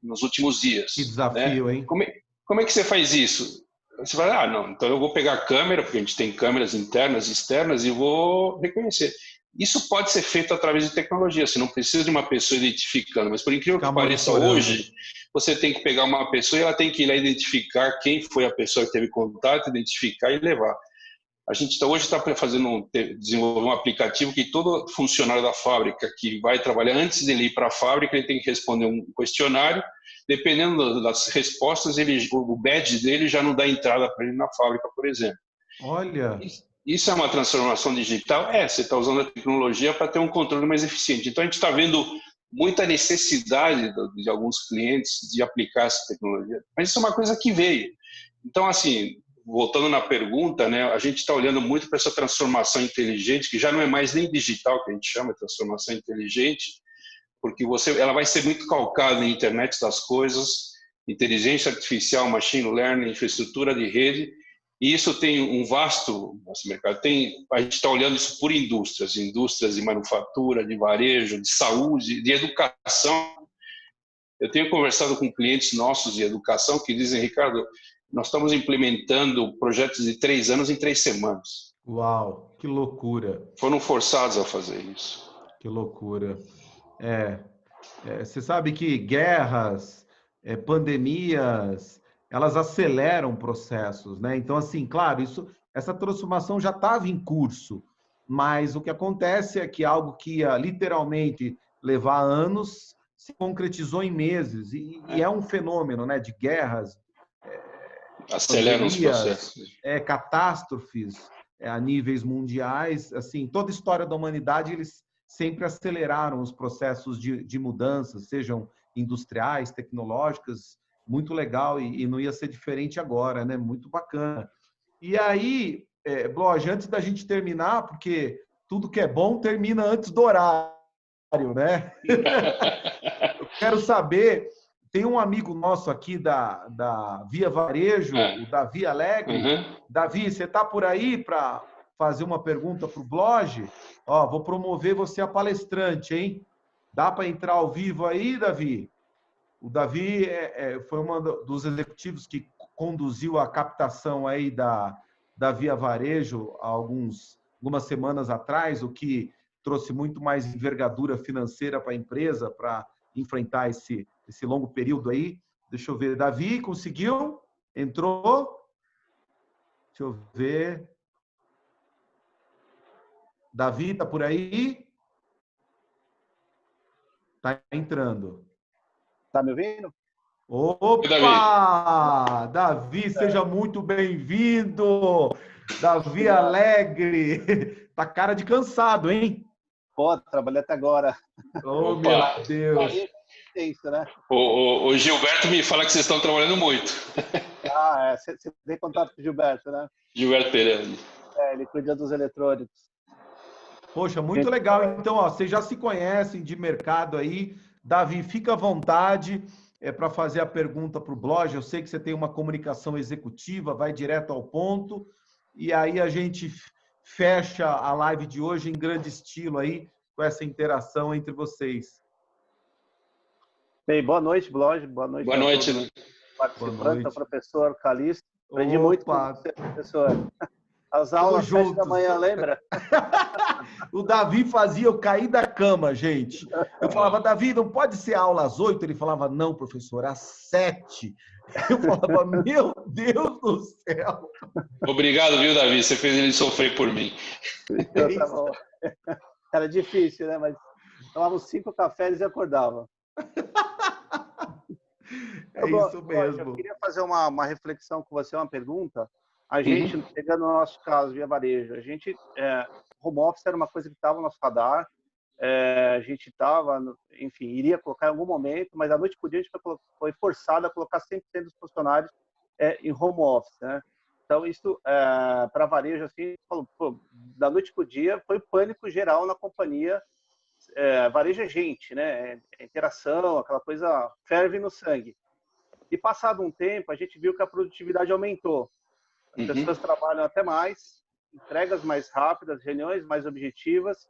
nos últimos dias. Que desafio, né? Hein? Como é que você faz isso? Você vai, não, então eu vou pegar a câmera, porque a gente tem câmeras internas e externas, e vou reconhecer. Isso pode ser feito através de tecnologia, você não precisa de uma pessoa identificando, mas por incrível que pareça, hoje, você tem que pegar uma pessoa e ela tem que ir lá identificar quem foi a pessoa que teve contato, identificar e levar. A gente hoje está desenvolvendo um aplicativo que todo funcionário da fábrica que vai trabalhar, antes de ele ir para a fábrica, ele tem que responder um questionário. Dependendo das respostas, o badge dele já não dá entrada para ele na fábrica, por exemplo. Olha! Isso é uma transformação digital? Você está usando a tecnologia para ter um controle mais eficiente. Então, a gente está vendo muita necessidade de alguns clientes de aplicar essa tecnologia. Mas isso é uma coisa que veio. Então, assim, voltando na pergunta, né, a gente está olhando muito para essa transformação inteligente, que já não é mais nem digital, que a gente chama de transformação inteligente, porque ela vai ser muito calcada em internet das coisas, inteligência artificial, machine learning, infraestrutura de rede, e isso tem um vasto mercado. A gente está olhando isso por indústrias de manufatura, de varejo, de saúde, de educação. Eu tenho conversado com clientes nossos de educação que dizem, Ricardo, nós estamos implementando projetos de 3 anos em 3 semanas. Uau, que loucura! Foram forçados a fazer isso. Que loucura! Você sabe que guerras, pandemias, elas aceleram processos, né? Então, assim, claro, essa transformação já estava em curso, mas o que acontece é que algo que ia literalmente levar anos se concretizou em meses, e é um fenômeno, né, de guerras, aceleram os processos, catástrofes a níveis mundiais, assim, toda a história da humanidade, eles sempre aceleraram os processos de mudanças, sejam industriais, tecnológicas, muito legal, e não ia ser diferente agora, né? Muito bacana. E aí, Bloch, antes da gente terminar, porque tudo que é bom termina antes do horário, né? Eu quero saber, tem um amigo nosso aqui da Via Varejo, o Davi Alegre. Davi, você está por aí para fazer uma pergunta para o Bloch? Vou promover você a palestrante, hein? Dá para entrar ao vivo aí, Davi? O Davi foi um dos executivos que conduziu a captação aí da Via Varejo há algumas semanas atrás, o que trouxe muito mais envergadura financeira para a empresa para enfrentar esse longo período aí. Deixa eu ver. Davi, conseguiu? Entrou? Deixa eu ver. Davi, está por aí? Está entrando. Está me ouvindo? Opa! Davi, seja muito bem-vindo! Davi Alegre! Tá cara de cansado, hein? Pô, trabalhei até agora. Oh, meu Deus! É isso, né? O Gilberto me fala que vocês estão trabalhando muito. Você tem contato com o Gilberto, né? Gilberto Pereira. Ele cuida dos eletrônicos. Poxa, muito legal. Então, vocês já se conhecem de mercado aí. Davi, fica à vontade para fazer a pergunta para o Bloch. Eu sei que você tem uma comunicação executiva, vai direto ao ponto. E aí a gente fecha a live de hoje em grande estilo aí, com essa interação entre vocês. Bem, boa noite, Bloge. Boa noite. Boa noite, né? Participante, ao professor Calixto. Aprendi muito com você, professor. As aulas às 7 da manhã, lembra? O Davi fazia eu cair da cama, gente. Eu falava, Davi, não pode ser aula às 8? Ele falava, não, professor, às 7. Eu falava, meu Deus do céu. Obrigado, viu, Davi? Você fez ele sofrer por mim. Então, tá bom. Era difícil, né? Mas tomava uns 5 cafés e acordava. É isso mesmo. Eu queria fazer uma reflexão com você, uma pergunta. A gente, pegando o nosso caso via varejo, a gente, home office era uma coisa que estava no nosso radar, a gente estava, enfim, iria colocar em algum momento, mas da noite para o dia a gente foi forçado a colocar 100% dos funcionários em home office, né? Então, isso, para varejo, assim, da noite para o dia, foi pânico geral na companhia. Varejo é gente, né? Interação, aquela coisa ferve no sangue. E passado um tempo, a gente viu que a produtividade aumentou. As pessoas trabalham até mais, entregas mais rápidas, reuniões mais objetivas.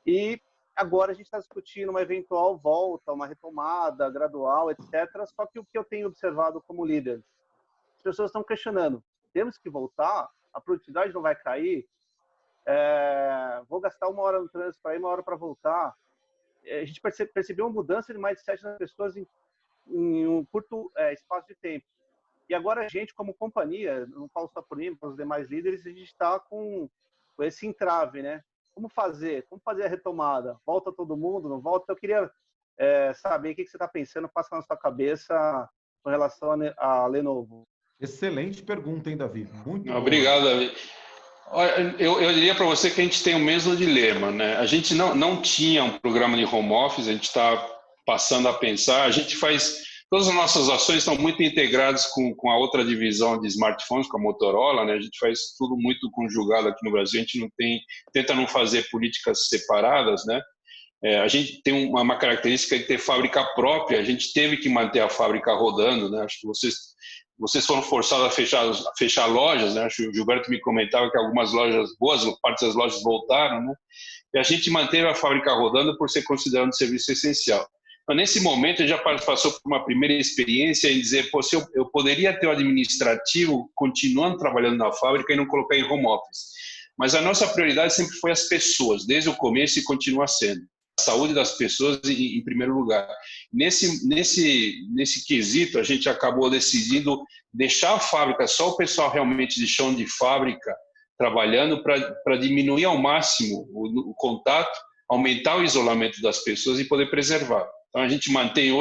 E agora a gente está discutindo uma eventual volta, uma retomada gradual, etc. Só que o que eu tenho observado como líder, as pessoas estão questionando, temos que voltar? A produtividade não vai cair? Vou gastar 1 hora no trânsito para ir, 1 hora para voltar. A gente percebeu uma mudança de mindset das pessoas em um curto espaço de tempo. E agora a gente, como companhia, não falo só por mim, para os demais líderes, a gente está com esse entrave, né? Como fazer a retomada? Volta todo mundo, não volta? Eu queria saber o que você está pensando, passa na sua cabeça com relação a Lenovo. Excelente pergunta, hein, Davi? Muito Obrigado, Davi. Eu diria para você que a gente tem o mesmo dilema, né? A gente não tinha um programa de home office, a gente está passando a pensar, a gente faz... Todas as nossas ações estão muito integradas com a outra divisão de smartphones, com a Motorola, né? A gente faz tudo muito conjugado aqui no Brasil, a gente tenta não fazer políticas separadas, né? A gente tem uma característica de ter fábrica própria, a gente teve que manter a fábrica rodando, né? Acho que vocês foram forçados a fechar lojas, né? Acho que o Gilberto me comentava que algumas lojas, boas partes das lojas voltaram, né? E a gente manteve a fábrica rodando por ser considerado um serviço essencial. Mas nesse momento, a gente já passou por uma primeira experiência em dizer, pô, se eu poderia ter o administrativo continuando trabalhando na fábrica e não colocar em home office. Mas a nossa prioridade sempre foi as pessoas, desde o começo e continua sendo. A saúde das pessoas em primeiro lugar. Nesse quesito, a gente acabou decidindo deixar a fábrica, só o pessoal realmente de chão de fábrica trabalhando para diminuir ao máximo o contato, aumentar o isolamento das pessoas e poder preservar. Então, a gente mantém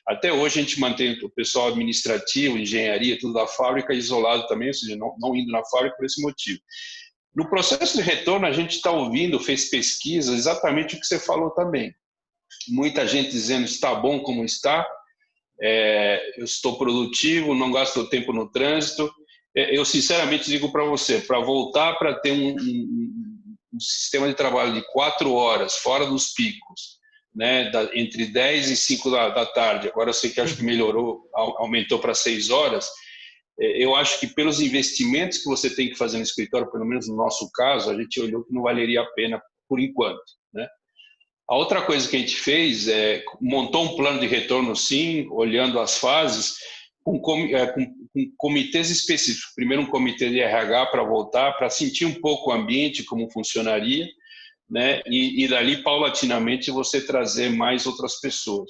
até hoje a gente mantém o pessoal administrativo, engenharia, tudo da fábrica isolado também, ou seja, não indo na fábrica por esse motivo. No processo de retorno, a gente está ouvindo, fez pesquisa, exatamente o que você falou também. Muita gente dizendo está bom como está, eu estou produtivo, não gasto tempo no trânsito. Eu, sinceramente, digo para você, para voltar para ter um sistema de trabalho de 4 horas, fora dos picos, né, entre 10 e 5 da tarde, agora eu sei que acho que melhorou, aumentou para 6 horas, eu acho que pelos investimentos que você tem que fazer no escritório, pelo menos no nosso caso, a gente olhou que não valeria a pena por enquanto, né? A outra coisa que a gente fez montou um plano de retorno, sim, olhando as fases, com comitês específicos. Primeiro um comitê de RH para voltar, para sentir um pouco o ambiente, como funcionaria, né? E dali, paulatinamente, você trazer mais outras pessoas.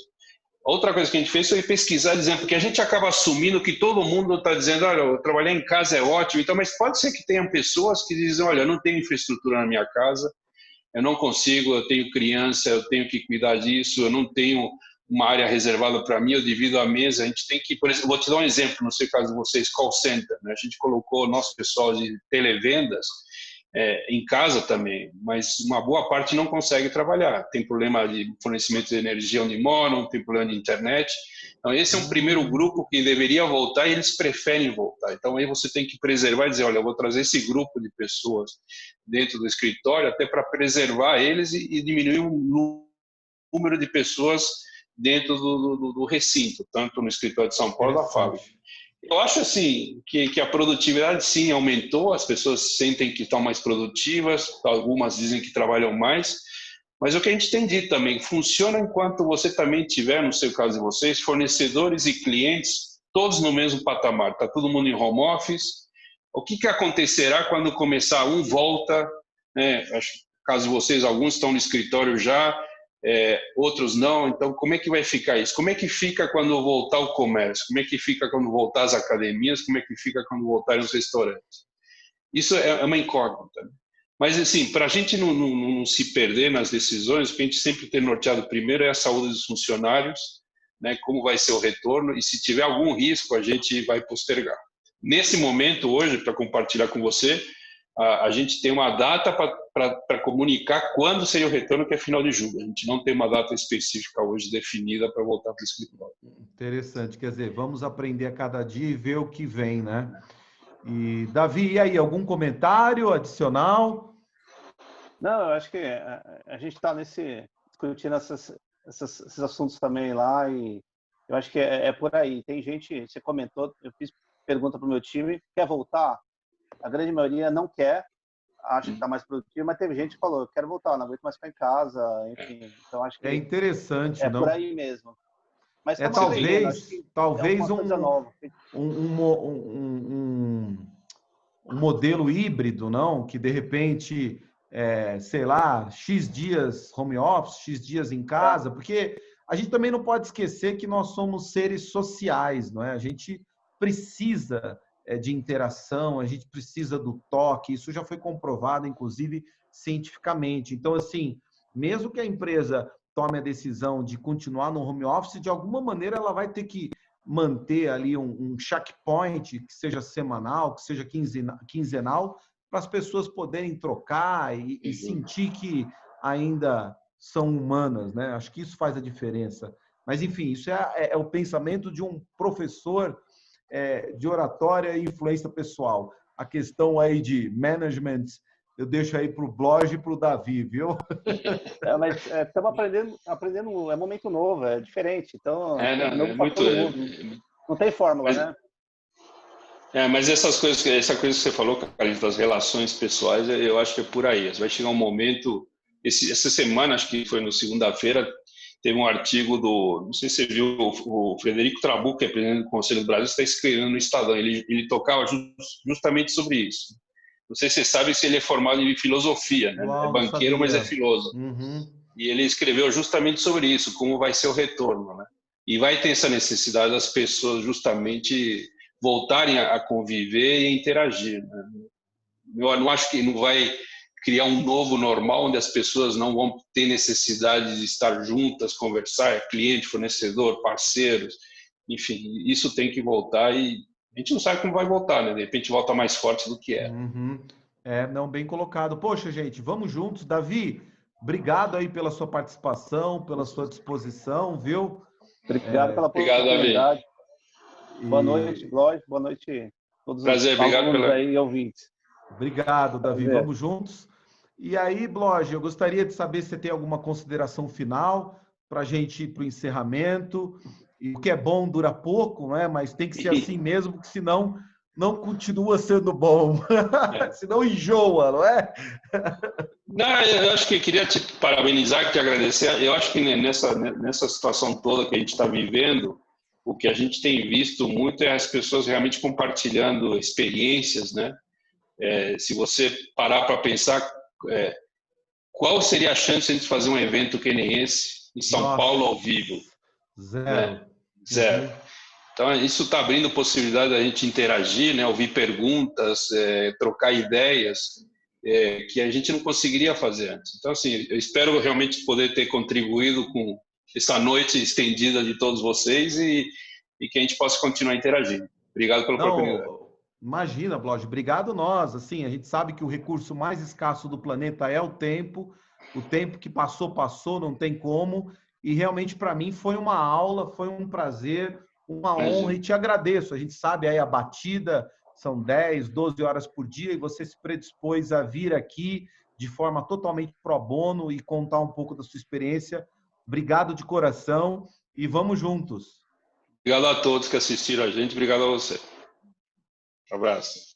Outra coisa que a gente fez foi pesquisar, dizendo, porque a gente acaba assumindo que todo mundo está dizendo, olha, trabalhar em casa é ótimo, então, mas pode ser que tenham pessoas que dizem, olha, eu não tenho infraestrutura na minha casa, eu não consigo, eu tenho criança, eu tenho que cuidar disso, eu não tenho uma área reservada para mim, eu divido a mesa, a gente tem que, por exemplo, vou te dar um exemplo, não sei caso de vocês, call center, né? A gente colocou o nosso pessoal de televendas em casa também, mas uma boa parte não consegue trabalhar, tem problema de fornecimento de energia onde moram, tem problema de internet, então esse é um primeiro grupo que deveria voltar e eles preferem voltar, então aí você tem que preservar e dizer, olha, eu vou trazer esse grupo de pessoas dentro do escritório até para preservar eles e diminuir o número de pessoas dentro do recinto, tanto no escritório de São Paulo da fábrica. Eu acho assim que a produtividade sim aumentou, as pessoas sentem que estão mais produtivas, algumas dizem que trabalham mais, Mas o que a gente tem dito também, funciona enquanto você também tiver, no seu caso de vocês, fornecedores e clientes, todos no mesmo patamar. Está todo mundo em home office. O que acontecerá quando começar volta, né? Acho que no caso de vocês, alguns estão no escritório já, outros não. Então, como é que vai ficar isso? Como é que fica quando voltar o comércio? Como é que fica quando voltar as academias? Como é que fica quando voltarem os restaurantes? Isso é uma incógnita. Mas, assim, para a gente não se perder nas decisões, o que a gente sempre tem norteado primeiro é a saúde dos funcionários, né? Como vai ser o retorno, e se tiver algum risco, a gente vai postergar. Nesse momento, hoje, para compartilhar com você, a gente tem uma data para comunicar quando seria o retorno, que é final de julho. A gente não tem uma data específica hoje definida para voltar para o escritório. Interessante, quer dizer, vamos aprender a cada dia e ver o que vem, né? E, Davi, e aí, algum comentário adicional? Não, eu acho que a gente está discutindo esses assuntos também lá, e eu acho que é por aí. Tem gente, você comentou, eu fiz pergunta para o meu time, quer voltar? A grande maioria não quer, acha que está mais produtivo, mas teve gente que falou, eu quero voltar, não aguento mais ficar em casa, enfim. Então, acho que É interessante, é não? por aí mesmo. Mas estamos aprendendo, acho que talvez é uma coisa nova. Um modelo híbrido, não? Que de repente, sei lá, X dias home office, X dias em casa, porque a gente também não pode esquecer que nós somos seres sociais, não é? A gente precisa de interação, a gente precisa do toque, isso já foi comprovado, inclusive, cientificamente. Então, assim, mesmo que a empresa tome a decisão de continuar no home office, de alguma maneira ela vai ter que manter ali um checkpoint, que seja semanal, que seja quinzenal, para as pessoas poderem trocar e sentir que ainda são humanas, né? Acho que isso faz a diferença. Mas, enfim, isso é o pensamento de um professor de oratória e influência pessoal. A questão aí de management, eu deixo aí para o Bloch e para o Davi, viu? Mas estamos aprendendo, é momento novo, é diferente, então é novo para todo mundo. Não tem fórmula, né? Mas essa coisa que você falou, Carlinhos, das relações pessoais, eu acho que é por aí. Vai chegar um momento, essa semana, acho que foi no segunda-feira, teve um artigo não sei se você viu, o Frederico Trabucco, que é presidente do Conselho do Brasil, está escrevendo no Estadão, ele tocava justamente sobre isso. Não sei se você sabe se ele é formado em filosofia, né? Uau, é banqueiro, mas é filósofo. Uhum. E ele escreveu justamente sobre isso, como vai ser o retorno, né? E vai ter essa necessidade das pessoas justamente voltarem a conviver e a interagir, né? Eu não acho que não vai criar um novo normal onde as pessoas não vão ter necessidade de estar juntas, conversar, cliente, fornecedor, parceiros, enfim, isso tem que voltar e a gente não sabe como vai voltar, né? De repente volta mais forte do que era. Uhum. Não, bem colocado. Poxa, gente, vamos juntos. Davi, obrigado aí pela sua participação, pela sua disposição, viu? Obrigado pela oportunidade. Boa noite, Bloch. Boa noite a todos Prazer, os alunos aí e ouvintes. Obrigado, Davi. Vamos juntos. E aí, Bloch, eu gostaria de saber se você tem alguma consideração final para a gente ir para o encerramento. E o que é bom dura pouco, não é? Mas tem que ser assim mesmo, porque senão não continua sendo bom. Senão enjoa, não é? Não, eu acho que queria te parabenizar, te agradecer. Eu acho que nessa situação toda que a gente está vivendo, o que a gente tem visto muito é as pessoas realmente compartilhando experiências, né? Se você parar para pensar, qual seria a chance de a gente fazer um evento que nem esse em São Paulo ao vivo? Zero. Né? Zero. Então, isso está abrindo possibilidade da gente interagir, né? Ouvir perguntas, trocar ideias, que a gente não conseguiria fazer antes. Então, assim, eu espero realmente poder ter contribuído com essa noite estendida de todos vocês e que a gente possa continuar interagindo. Obrigado pela oportunidade. Imagina, Bloch, obrigado nós. Assim, a gente sabe que o recurso mais escasso do planeta é o tempo que passou, não tem como. E realmente, para mim, foi uma aula, foi um prazer, uma honra, e te agradeço. A gente sabe aí a batida, são 10, 12 horas por dia, e você se predispôs a vir aqui de forma totalmente pro bono e contar um pouco da sua experiência. Obrigado de coração e vamos juntos. Obrigado a todos que assistiram a gente, obrigado a você. Um abraço.